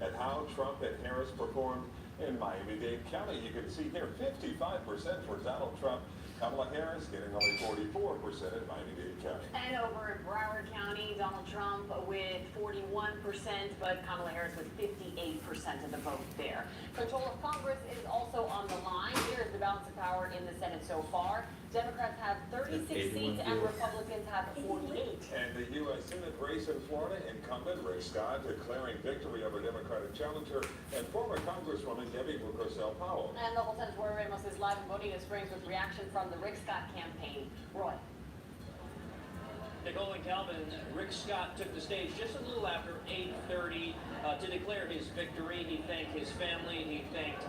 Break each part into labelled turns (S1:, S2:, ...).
S1: at how Trump and Harris performed in Miami-Dade County. You can see here 55% for Donald Trump. Kamala Harris getting only 44% in Miami-Dade County.
S2: And over in Broward County, Donald Trump with 41%, but Kamala Harris with 58% of the vote there. Control of Congress is also on the line. Here is the balance of power in the Senate so far. Democrats have 36 seats and Republicans have 48.
S1: And the U.S. Senate race in Florida, incumbent Rick Scott declaring victory over Democratic challenger and former Congresswoman Debbie Powell.
S2: And local Senator Roy Ramos is live in Bonita Springs with reaction from the Rick Scott campaign. Roy.
S3: Nicole and Calvin, Rick Scott took the stage just a little after 8:30 to declare his victory. He thanked his family, he thanked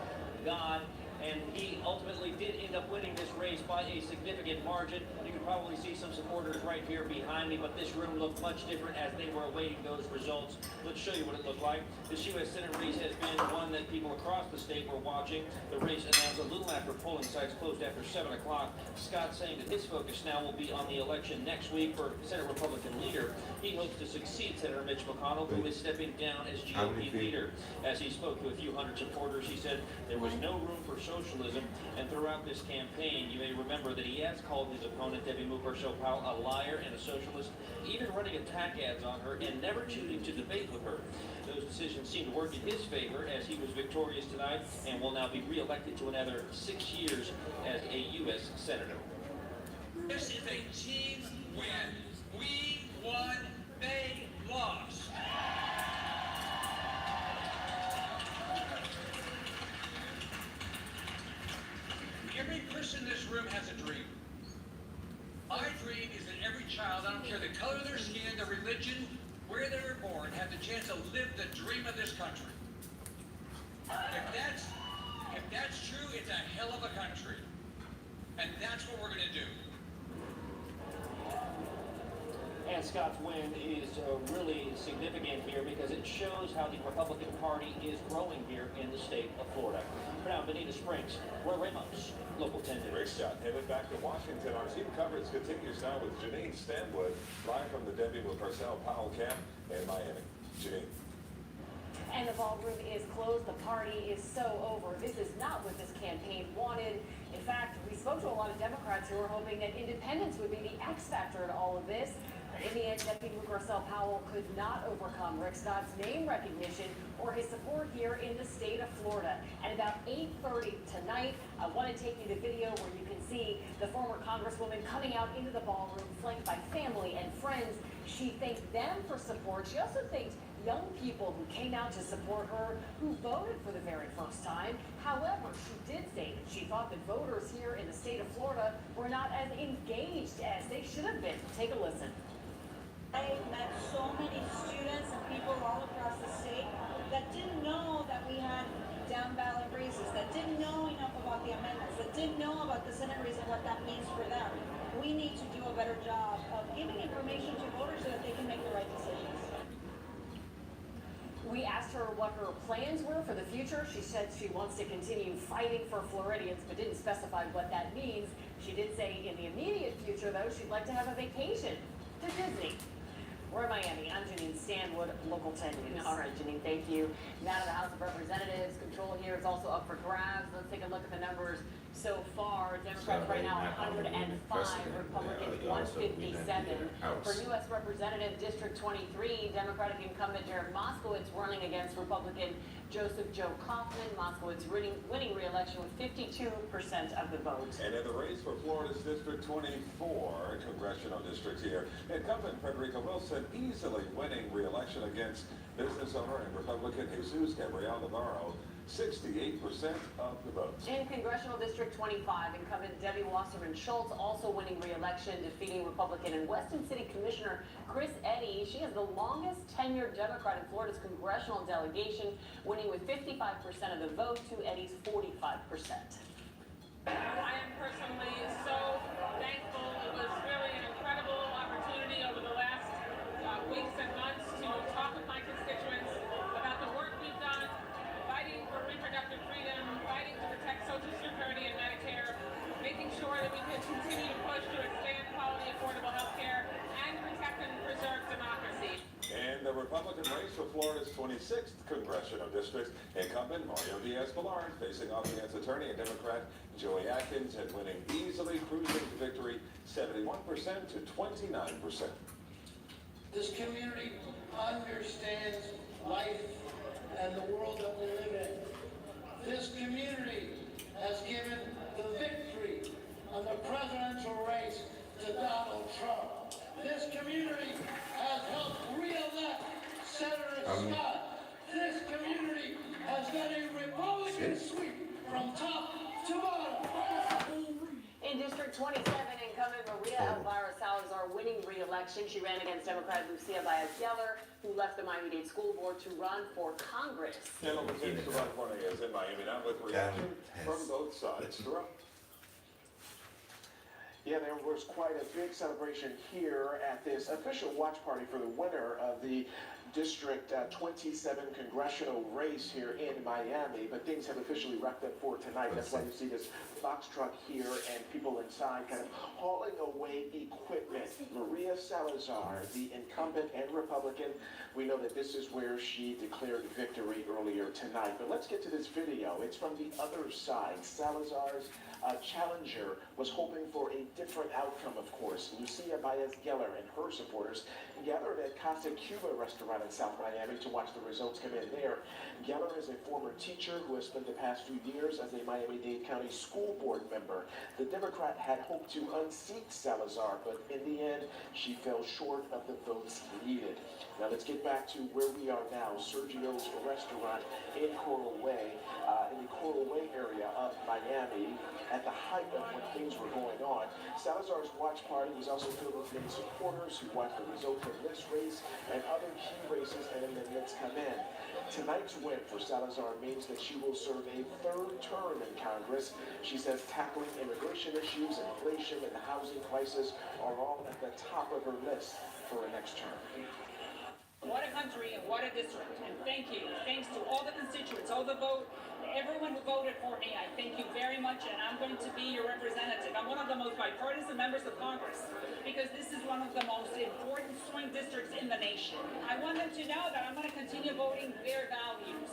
S3: God, and he ultimately did end up winning this race by a significant margin. You can probably see some supporters right here behind me, but this room looked much different as they were awaiting those results. Let's show you what it looked like. This U.S. Senate race has been one that people across the state were watching. The race announced a little after polling sites closed after 7 o'clock. Scott saying that his focus now will be on the election next week for Senate Republican leader. He hopes to succeed Senator Mitch McConnell, who is stepping down as GOP leader. As he spoke to a few hundred supporters, he said there was no room for socialism, and throughout this campaign, you may remember that he has called his opponent, Debbie Powell, a liar and a socialist, even running attack ads on her and never choosing to debate with her. Those decisions seem to work in his favor as he was victorious tonight and will now be re-elected to another 6 years as a U.S. Senator.
S4: This is a team win. We won, they lost. Every person in this room has a dream. My dream is that every child, I don't care the color of their skin, their religion, where they were born, have the chance to live the dream of this country. If that's true, it's a hell of a country. And that's what we're going to do.
S3: And Scott's win is really significant here because it shows how the Republican Party is growing here in the state of Florida. For now, Bonita Springs, Roy Ramos, Local 10 News.
S1: Rick Scott headed back to Washington. Our team coverage continues now with Janine Stanwood, live from the Debbie Powell camp in Miami. Janine.
S2: And the ballroom is closed. The party is so over. This is not what this campaign wanted. In fact, we spoke to a lot of Democrats who were hoping that independence would be the X factor in all of this. In the end, Debbie Powell could not overcome Rick Scott's name recognition or his support here in the state of Florida. At about 8:30 tonight, I want to take you to video where you can see the former Congresswoman coming out into the ballroom, flanked by family and friends. She thanked them for support. She also thanked young people who came out to support her, who voted for the very first time. However, she did say that she thought that voters here in the state of Florida were not as engaged as they should have been. Take a listen.
S5: I met so many students and people all across the state that didn't know that we had down ballot races, that didn't know enough about the amendments, that didn't know about the Senate race and what that means for them. We need to do a better job of giving information to voters so that they can make the right decisions.
S2: We asked her what her plans were for the future. She said she wants to continue fighting for Floridians, but didn't specify what that means. She did say in the immediate future, though, she'd like to have a vacation to Disney. We're in Miami. I'm Janine Stanwood, Local 10 News. All right, Janine, thank you. Now to the House of Representatives. Control here is also up for grabs. Let's take a look at the numbers so far. Democrats right now 105, Republicans 157. For U.S. Representative District 23, Democratic incumbent Jared Moskowitz running against Republican Joseph Joe Kaufman. Moskowitz winning re-election with 52% of the vote.
S1: And in the race for Florida's District 24 congressional district here, incumbent Frederica Wilson easily winning re-election against business owner and Republican Jesus Gabriel Navarro. 68% of the votes.
S2: In Congressional District 25, incumbent Debbie Wasserman Schultz also winning re-election, defeating Republican and Weston City Commissioner Chris Eddy. She has the longest tenured Democrat in Florida's congressional delegation, winning with 55% of the vote to Eddy's 45%.
S6: I am personally so thankful. It was really an incredible opportunity over the last weeks and months to talk with my constituents about the work we've done, fighting for reproductive freedom, fighting to protect Social Security and Medicare, making sure that we can continue to push to expand quality, affordable health care, and protect and preserve democracy.
S1: And the Republican race for Florida's 26th Congressional District. Incumbent Mario Diaz-Balart facing off against attorney and Democrat Joey Atkins and winning easily, cruising to victory 71% to 29%.
S7: This community understands life and the world that we live in. This community has given the victory on the presidential race to Donald Trump. This community has helped re-elect Senator Scott. This community has done a Republican sweep from top to bottom.
S2: In District 27, incumbent Maria Elvira Salazar winning re-election. She ran against Democrat Lucia Baez-Geller, who left the Miami-Dade School Board to run for Congress.
S1: Gentlemen, since is in Miami now with reaction from both sides.
S8: Yeah, there was quite a big celebration here at this official watch party for the winner of the District 27 congressional race here in Miami, but things have officially wrapped up for tonight. That's why you see this box truck here and people inside kind of hauling away equipment. Maria Salazar, the incumbent and Republican, we know that this is where she declared victory earlier tonight. But let's get to this video. It's from the other side. Salazar's challenger was hoping for a different outcome, of course. Lucia Baez-Geller and her supporters gathered at Casa Cuba restaurant in South Miami to watch the results come in there. Geller is a former teacher who has spent the past few years as a Miami-Dade County School Board member. The Democrat had hoped to unseat Salazar, but in the end, she fell short of the votes needed. Now let's get back to where we are now, Sergio's restaurant in Coral Way, in the Coral Way area of Miami, at the height of when things were going on. Salazar's watch party was also filled with many supporters who watched the results of this race and other key races and amendments come in. Tonight's win for Salazar means that she will serve a third term in Congress. She says tackling immigration issues, inflation, and the housing crisis are all at the top of her list for her next term.
S6: What a country and what a district. And thank you. Thanks to all the constituents, all the vote, everyone who voted for me. I thank you very much, and I'm going to be your representative. I'm one of the most bipartisan members of Congress because this is one of the most important swing districts in the nation. I want them to know that I'm going to continue voting their values.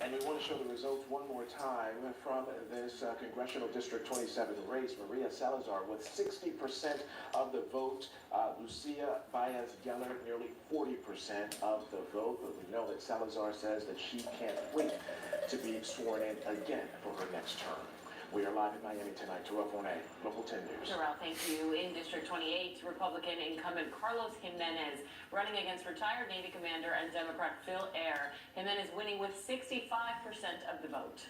S8: And we want to show the results one more time from this Congressional District 27 race. Maria Salazar with 60% of the vote. Lucia Baez-Geller nearly 40% of the vote. But we know that Salazar says that she can't wait to be sworn in again for her next term. We are live in Miami tonight. Terrell Fournette, Local 10 News.
S2: Terrell, thank you. In District 28, Republican incumbent Carlos Jimenez running against retired Navy commander and Democrat Phil Ayer. Jimenez winning with 65% of the vote.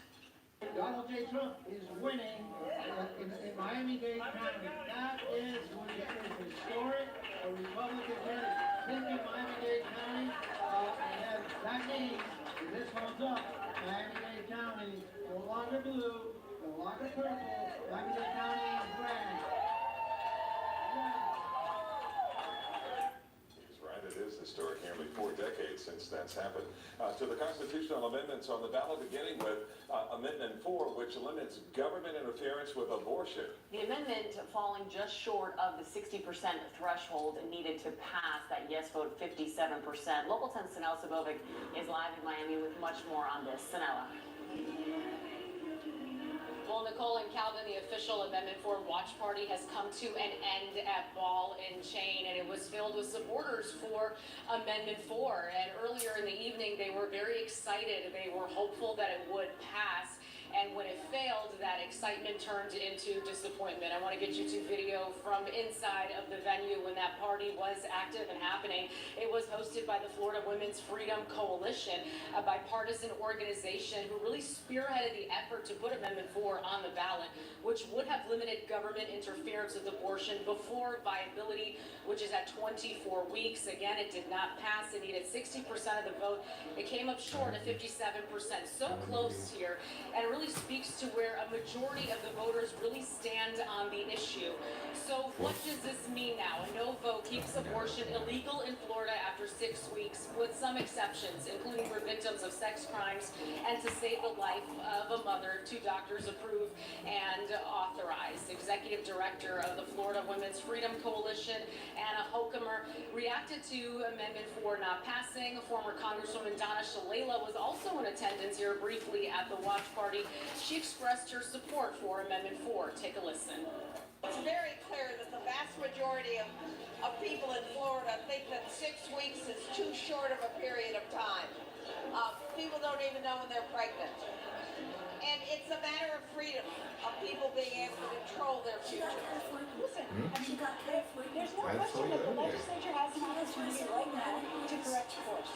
S7: Donald J. Trump is winning in Miami-Dade County. That is historic. A Republican win in Miami-Dade County. And that means if this holds up, Miami-Dade County no longer blue, no longer purple, Miami-Dade County is red.
S1: He's right, it is historic, nearly 4 decades since that's happened. To the constitutional amendments on the ballot, beginning with Amendment 4, which limits government interference with abortion.
S2: The amendment falling just short of the 60% threshold needed to pass. That yes vote, 57%. Local 10 Sanela Sabovic is live in Miami with much more on this. Sanela. Well, Nicole and Calvin, the official Amendment 4 watch party has come to an end at Ball and Chain, and it was filled with supporters for Amendment 4. And earlier in the evening, they were very excited. They were hopeful that it would pass. And when it failed, that excitement turned into disappointment. I want to get you to video from inside of the venue when that party was active and happening. It was hosted by the Florida Women's Freedom Coalition, a bipartisan organization who really spearheaded the effort to put Amendment 4 on the ballot, which would have limited government interference with abortion before viability, which is at 24 weeks. Again, it did not pass. It needed 60% of the vote. It came up short at 57%. So close here. And it really speaks to where a majority of the voters really stand on the issue. So what does this mean now? A no vote keeps abortion illegal in Florida after 6 weeks, with some exceptions, including for victims of sex crimes and to save the life of a mother, two doctors approve and authorize. Executive Director of the Florida Women's Freedom Coalition, Anna Hokumer, reacted to Amendment 4 not passing. Former Congresswoman Donna Shalala was also in attendance here briefly at the watch party. She expressed her support for Amendment 4. Take a listen.
S9: It's very clear that the vast majority of people in Florida think that 6 weeks is too short of a period of time. People don't even know when they're pregnant. And it's a matter of freedom, of people being able to control their future.
S5: Listen, there's no question that the legislature has an opportunity right now to correct course.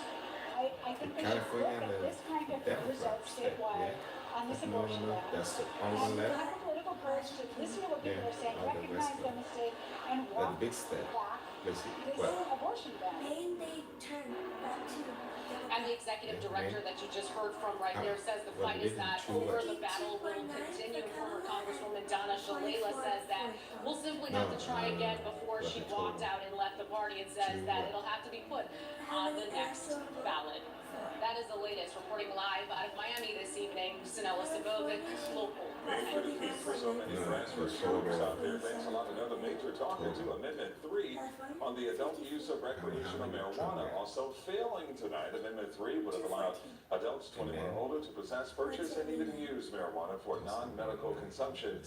S5: I think they should look at this kind of result statewide on this abortion ban.
S10: That's the
S5: And
S10: only
S5: have
S10: left.
S5: the political courage to listen to what people are saying,
S10: all the
S5: recognize
S10: rest
S5: their
S10: of
S5: mistake, and
S10: But
S5: walk
S10: the big step,
S5: back
S10: let's see,
S5: this
S10: well,
S5: abortion ban.
S11: They turn back to
S2: And the executive director that you just heard from right there says the
S10: Well,
S2: fight
S10: they
S2: is
S10: didn't
S2: not
S10: too
S2: over.
S10: much.
S2: The battle will continue. Former Congresswoman Donna Shalala says that we'll simply have to try again before she walked out and left the party, and says that it'll have to be put on the next ballot. That is the latest. Reporting live out of Miami this evening, Sinella Sabovic, local.
S1: Major defeat for so many transfer voters out there. Thanks a lot. Another major talking to Amendment 3 on the adult use of recreational marijuana. Also failing tonight, Amendment 3 would have allowed adults 21 or older to possess, purchase, and even use marijuana for non-medical consumption.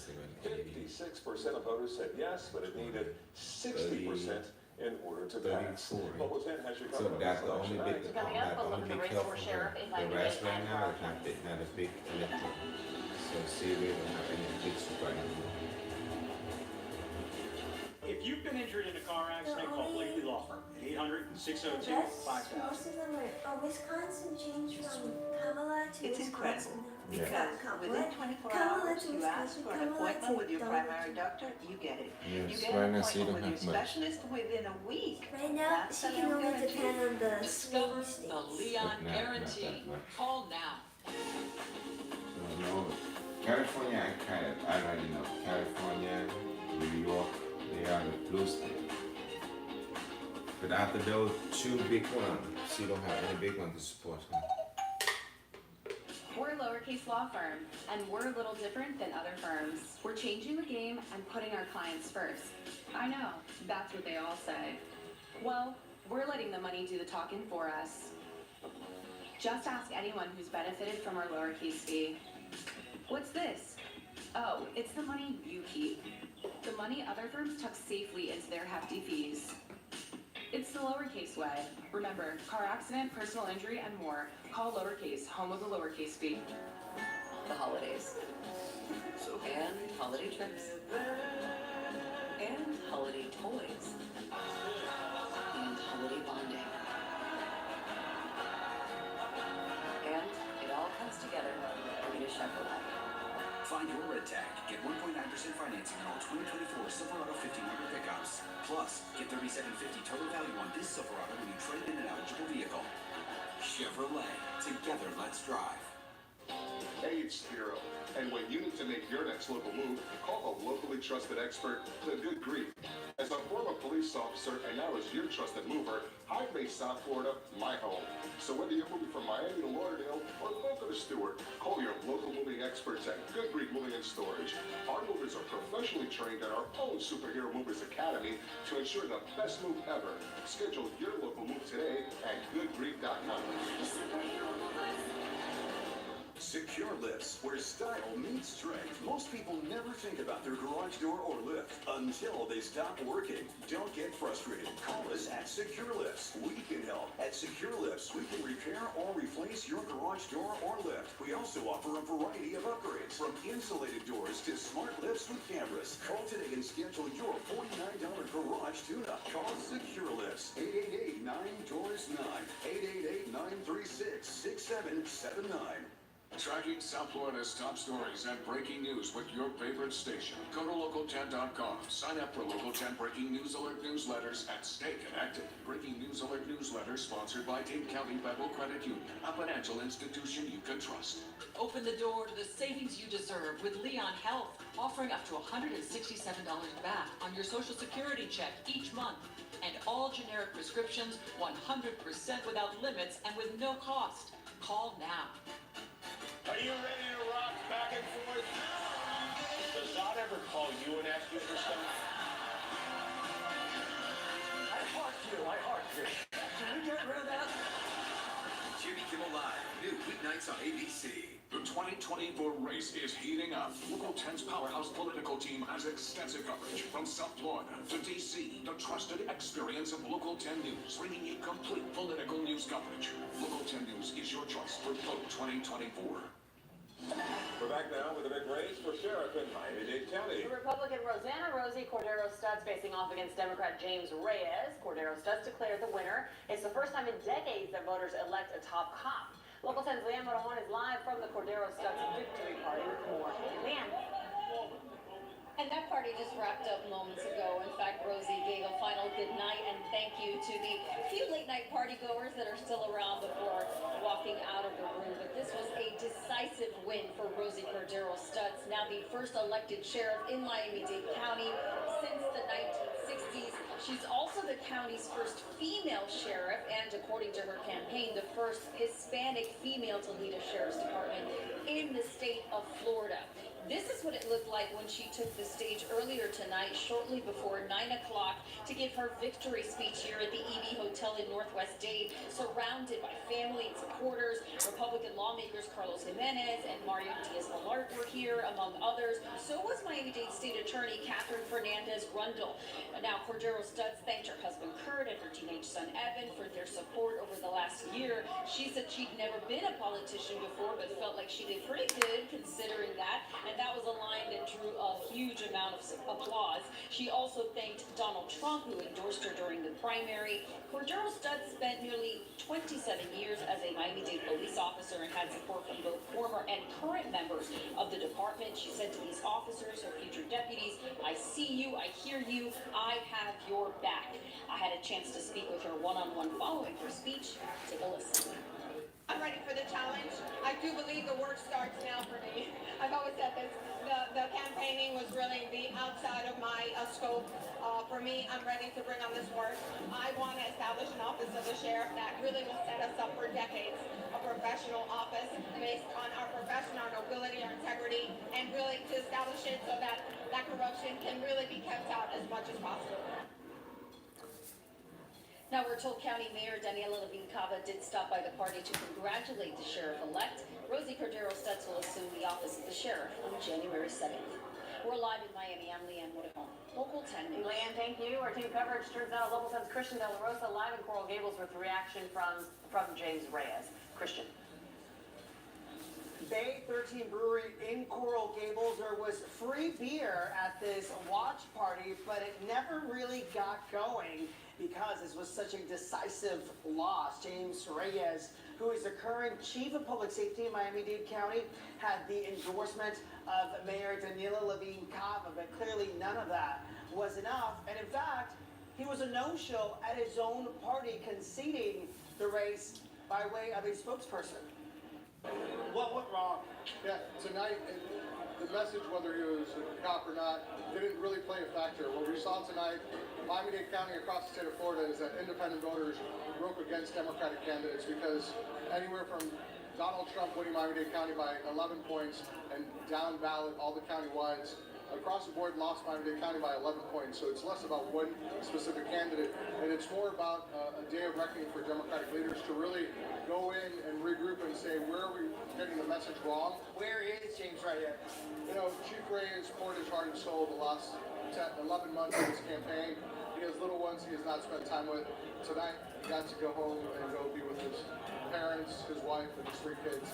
S1: 56% of voters said yes, but it needed 60% in order to pass.
S10: 34.
S1: Local 10 has you
S10: So
S1: covered.
S10: that's the only big,
S2: Coming up, a look at the race
S10: help
S2: for
S10: for
S2: sheriff
S10: her.
S2: in
S10: The
S2: Miami
S10: rest right
S2: and
S10: now is
S2: Florida.
S10: not a big electric. So see, we don't have any big supply.
S12: If you've been injured in a car accident, call Blakely Law Firm at 800-602-5000.
S11: Most of them are Wisconsin changed from Kamala to
S13: It's
S11: Wisconsin.
S13: incredible, because within 24 hours, you ask for an appointment with your primary doctor, you get it. You
S10: Yes,
S13: get
S10: right
S13: an
S10: now she
S13: appointment
S10: don't
S13: with your
S10: have much.
S13: specialist within a week.
S11: Right now,
S13: That's
S11: she
S13: an
S11: can only
S13: guarantee.
S11: depend on the
S2: Discover
S11: swing
S2: the
S11: states.
S2: Leon
S10: Not
S2: Guarantee.
S10: that much.
S2: Call now.
S10: So no, California, I already know. California, New York, they are the blue state. But after those two big ones, she don't have any big one to support her.
S14: We're a lowercase law firm, and we're a little different than other firms. We're changing the game and putting our clients first. I know, that's what they all say. Well, we're letting the money do the talking for us. Just ask anyone who's benefited from our lowercase fee. What's this? Oh, it's the money you keep. The money other firms tuck safely into their hefty fees. It's the lowercase way. Remember, car accident, personal injury, and more. Call lowercase, home of the lowercase fee.
S13: The holidays. And holiday trips. And holiday toys. And holiday bonding. And it all comes together in a Chevrolet.
S15: Find your red tag. Get 1.9% financing on all 2024 Silverado 1500 pickups. Plus, get $37.50 total value on this Silverado when you trade in an eligible vehicle. Chevrolet. Together, let's drive.
S16: Hey, it's Hero. And when you need to make your next local move, call a locally trusted expert, The Good Grief. As a former police officer and now as your trusted mover, I've made South Florida my home. So whether you're moving from Miami to Lauderdale or Boca to Stewart, call your local moving experts at Good Grief Moving and Storage. Our movers are professionally trained at our own Superhero Movers Academy to ensure the best move ever. Schedule your local move today at goodgrief.com.
S15: Secure lifts, where style meets strength. Most people never think about their garage door or lift until they stop working. Don't get frustrated. Call us at Secure Lifts. We can help. At Secure Lifts, we can repair or replace your garage door or lift. We also offer a variety of upgrades, from insulated doors to smart lifts with cameras. Call today and schedule your $49 garage tune-up. Call Secure Lifts. 888-9-DOORS-9. 888-936-6779.
S17: Tracking South Florida's top stories and breaking news with your favorite station. Go to local10.com. Sign up for Local 10 Breaking News Alert newsletters and stay connected. Breaking News Alert newsletters sponsored by Dade County Federal Credit Union, a financial institution you can trust.
S18: Open the door to the savings you deserve with Leon Health, offering up to $167 back on your Social Security check each month. And all generic prescriptions 100% without limits and with no cost. Call now.
S19: Are you ready to rock back and forth? Does God ever call you and ask you for stuff? I heart you. Can we get rid of that?
S17: Jimmy Kimmel Live, new weeknights on ABC. The 2024 race is heating up. Local 10's powerhouse political team has extensive coverage from South Florida to D.C. The trusted experience of Local 10 News, bringing you complete political news coverage. Local 10 News is your choice for vote 2024.
S1: We're back now with a big race for sheriff in Miami-Dade County.
S2: The Republican Rosanna Rosie Cordero Stutz facing off against Democrat James Reyes. Cordero Stutz declared the winner. It's the first time in decades that voters elect a top cop. Local 10's Leanne Morajon is live from the Cordero Stutz victory party with more. Leanne.
S20: And that party just wrapped up moments ago. In fact, Rosie gave a final good night and thank you to the few late night party goers that are still around before walking out of the room. But this was a decisive win for Rosie Cordero Stutz, now the first elected sheriff in Miami-Dade County since the 1960s. She's also the county's first female sheriff and, according to her campaign, the first Hispanic female to lead a sheriff's department in the state of Florida. This is what it looked like when she took the stage earlier tonight, shortly before 9 o'clock, to give her victory speech here at the EB Hotel in Northwest Dade, surrounded by family and supporters. Republican lawmakers Carlos Jimenez and Mario Diaz-Balart were here, among others. So was Miami-Dade State Attorney Catherine Fernandez-Rundle. Now, Cordero Stutz thanked her husband Kurt and her teenage son Evan for their support over the last year. She said she'd never been a politician before, but felt like she did pretty good considering that. And that was a line that drew a huge amount of applause. She also thanked Donald Trump, who endorsed her during the primary. Cordero Stutz spent nearly 27 years as a Miami-Dade police officer and had support from both former and current members of the department. She said to these officers, her future deputies, "I see you, I hear you, I have your back." I had a chance to speak with her one-on-one following her speech. Take a listen.
S9: I'm ready for the challenge. I do believe the work starts now for me. I've always said this. The campaigning was really the outside of my scope. For me, I'm ready to bring on this work. I want to establish an office of the sheriff that really will set us up for decades. A professional office based on our profession, our nobility, our integrity, and really to establish it so that that corruption can really be kept out as much as possible.
S20: Now, we're told County Mayor Daniela Levine Cava did stop by the party to congratulate the sheriff-elect. Rosie Cordero Stutz will assume the office of the sheriff on January 7th. We're live in Miami. I'm Leanne Morajon, Local 10 News.
S2: Leanne, thank you. Our team coverage turns out Local 10's Christian De La Rosa live in Coral Gables with reaction from James Reyes. Christian.
S21: Bay 13 Brewery in Coral Gables. There was free beer at this watch party, but it never really got going because this was such a decisive loss. James Reyes, who is the current chief of public safety in Miami-Dade County, had the endorsement of Mayor Daniela Levine Cava, but clearly none of that was enough. And in fact, he was a no-show at his own party, conceding the race by way of a spokesperson.
S22: What went wrong? Yeah, tonight, the message, whether he was a cop or not, didn't really play a factor. What we saw tonight, Miami-Dade County across the state of Florida, is that independent voters broke against Democratic candidates because anywhere from Donald Trump winning Miami-Dade County by 11 points and down ballot all the county-wides, across the board lost Miami-Dade County by 11 points. So it's less about one specific candidate, and it's more about a day of reckoning for Democratic leaders to really go in and regroup and say, where are we getting the message wrong?
S21: Where is James Reyes?
S22: You know, Chief Reyes poured his heart and soul the last 11 months of his campaign. He has little ones he has not spent time with. Tonight, he got to go home and go be with his parents, his wife, and his 3 kids.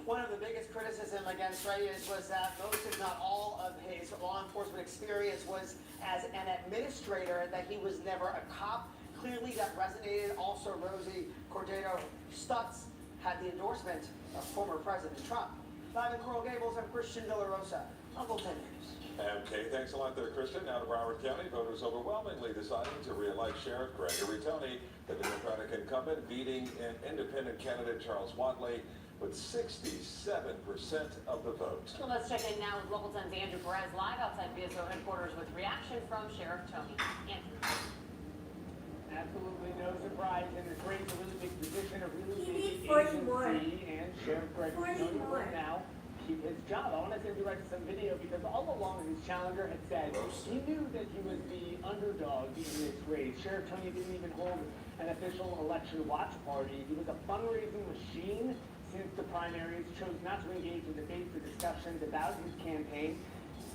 S21: One of the biggest criticism against Reyes was that most, if not all, of his law enforcement experience was as an administrator, that he was never a cop. Clearly that resonated. Also, Rosie Cordero Stutz had the endorsement of former President Trump. Live in Coral Gables, I'm Christian Villarosa, Local 10 News.
S1: Okay, thanks a lot there, Kristen. Now to Broward County, voters overwhelmingly deciding to re-elect Sheriff Gregory Tony, the Democratic incumbent, beating an independent candidate, Charles Watley, with 67% of the vote.
S2: Well, let's check in now with Local 10's Andrew Perez, live outside BSO headquarters with reaction from Sheriff Tony. Andrew.
S3: Absolutely no surprise in this race, a really big position, a really
S11: You
S3: big
S11: need 40 more.
S3: agency, and Sheriff Gregory
S11: 40
S3: Tony
S11: more.
S3: will now keep his job. I want to send you right to some video because all along his challenger had said he knew that he was the underdog in this race. Sheriff Tony didn't even hold an official election watch party. He was a fundraising machine since the primaries, chose not to engage in debates or discussions about his campaign,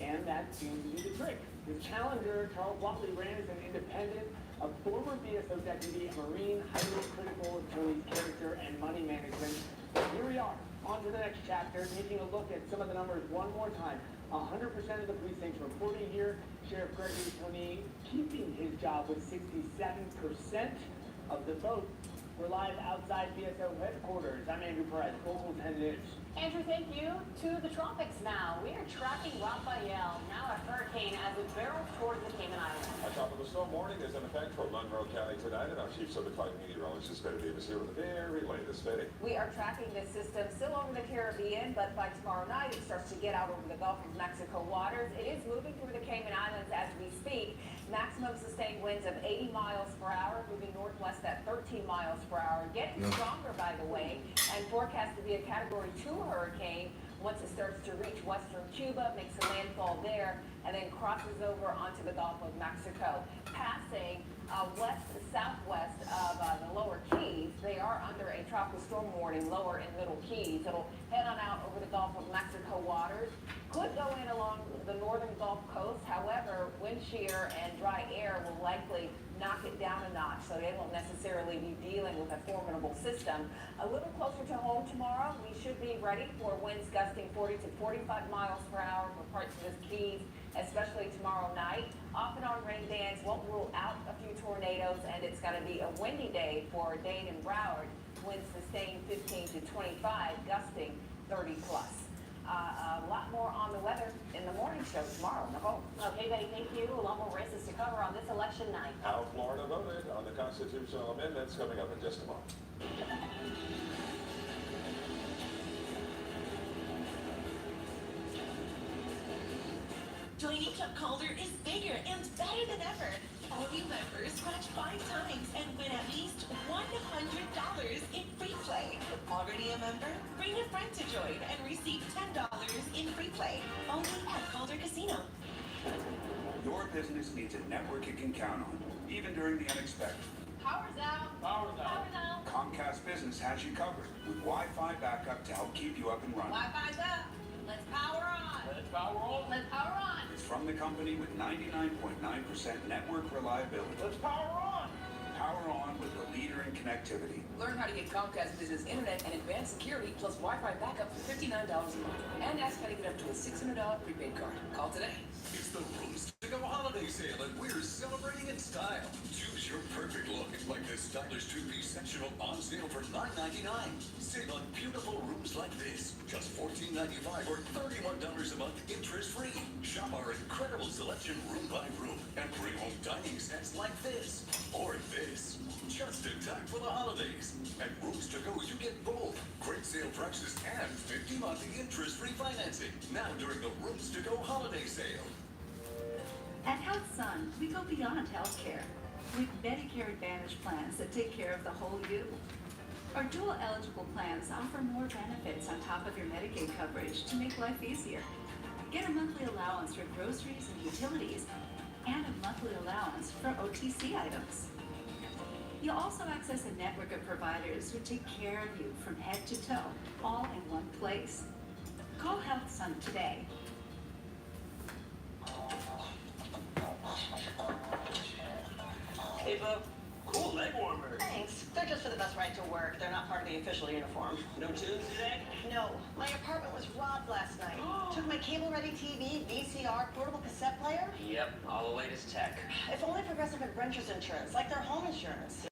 S3: and that seemed to be the trick. His challenger, Charles Watley, ran as an independent, a former BSO deputy, a Marine, highly critical of Tony's character and money management. But here we are, on to the next chapter, taking a look at some of the numbers one more time. 100% of the precincts reporting here. Sheriff Gregory Tony keeping his job with 67% of the vote. We're live outside BSO headquarters. I'm Andrew Perez, Local 10 News.
S2: Andrew, thank you. To the tropics now. We are tracking Rafael, now a hurricane, as it barrels towards the Cayman Islands.
S1: A tropical storm warning is in effect for Monroe County tonight, and our chief certified meteorologist, Betty Davis, here with the very latest. Betty.
S2: We are tracking this system still over the Caribbean, but by tomorrow night it starts to get out over the Gulf of Mexico waters. It is moving through the Cayman Islands as we speak. Maximum sustained winds of 80 miles per hour, moving northwest at 13 miles per hour. Getting stronger, by the way, and forecast to be a Category 2 hurricane once it starts to reach western Cuba, makes a landfall there, and then crosses over onto the Gulf of Mexico. Passing west-southwest of the lower Keys, they are under a tropical storm warning lower in Middle Keys. It'll head on out over the Gulf of Mexico waters. Could go in along the northern Gulf Coast. However, wind shear and dry air will likely knock it down a notch, so they won't necessarily be dealing with a formidable system. A little closer to home tomorrow, we should be ready for winds gusting 40 to 45 miles per hour for parts of the Keys, especially tomorrow night. Off and on rain bands won't rule out a few tornadoes, and it's going to be a windy day for Dade and Broward. Winds sustained 15 to 25, gusting 30 plus. A lot more on the weather in the morning show tomorrow. Nicole. Okay, Betty, thank you. A lot more races to cover on this election night.
S1: How Florida voted on the constitutional amendments coming up in just a moment.
S4: Joining Club Calder is bigger and better than ever. All new members scratch 5 times and win at least $100 in free play. Already a member? Bring a friend to join and receive $10 in free play. Only at Calder Casino.
S23: Your business needs a network it can count on, even during the unexpected.
S2: Power's out.
S23: Power's out.
S2: Power's out.
S23: Comcast Business has you covered with Wi-Fi backup to help keep you up and running.
S2: Wi-Fi's up. Let's power on.
S23: Let's power on.
S2: Let's power on.
S23: It's from the company with 99.9% network reliability.
S12: Let's power on.
S23: Power on with the leader in connectivity.
S24: Learn how to get Comcast Business Internet and advanced security plus Wi-Fi backup for $59 a month. And ask how to get up to a $600 prepaid card. Call today.
S17: It's the Rooms to Go holiday sale, and we're celebrating in style. Choose your perfect look, like this stylish two-piece sectional on sale for $9.99. Save on beautiful rooms like this, just $14.95 or $31 a month, interest-free. Shop our incredible selection room by room, and bring home dining sets like this or this, just in time for the holidays. At Rooms to Go, you get both great sale prices and 50-month interest-free financing. Now during the Rooms to Go holiday sale.
S25: At HealthSun, we go beyond healthcare with Medicare Advantage plans that take care of the whole you. Our dual eligible plans offer more benefits on top of your Medicaid coverage to make life easier. Get a monthly allowance for groceries and utilities and a monthly allowance for OTC items. You'll also access a network of providers who take care of you from head to toe, all in one place. Call HealthSun today.
S26: Hey, Bo. Cool leg warmers.
S5: Thanks. They're just for the bus ride to work. They're not part of the official uniform.
S26: No tunes today?
S5: No. My apartment was robbed last night. Took my cable-ready TV, VCR, portable cassette player.
S26: Yep, all the latest tech.
S5: If only Progressive had renters insurance, like their home insurance.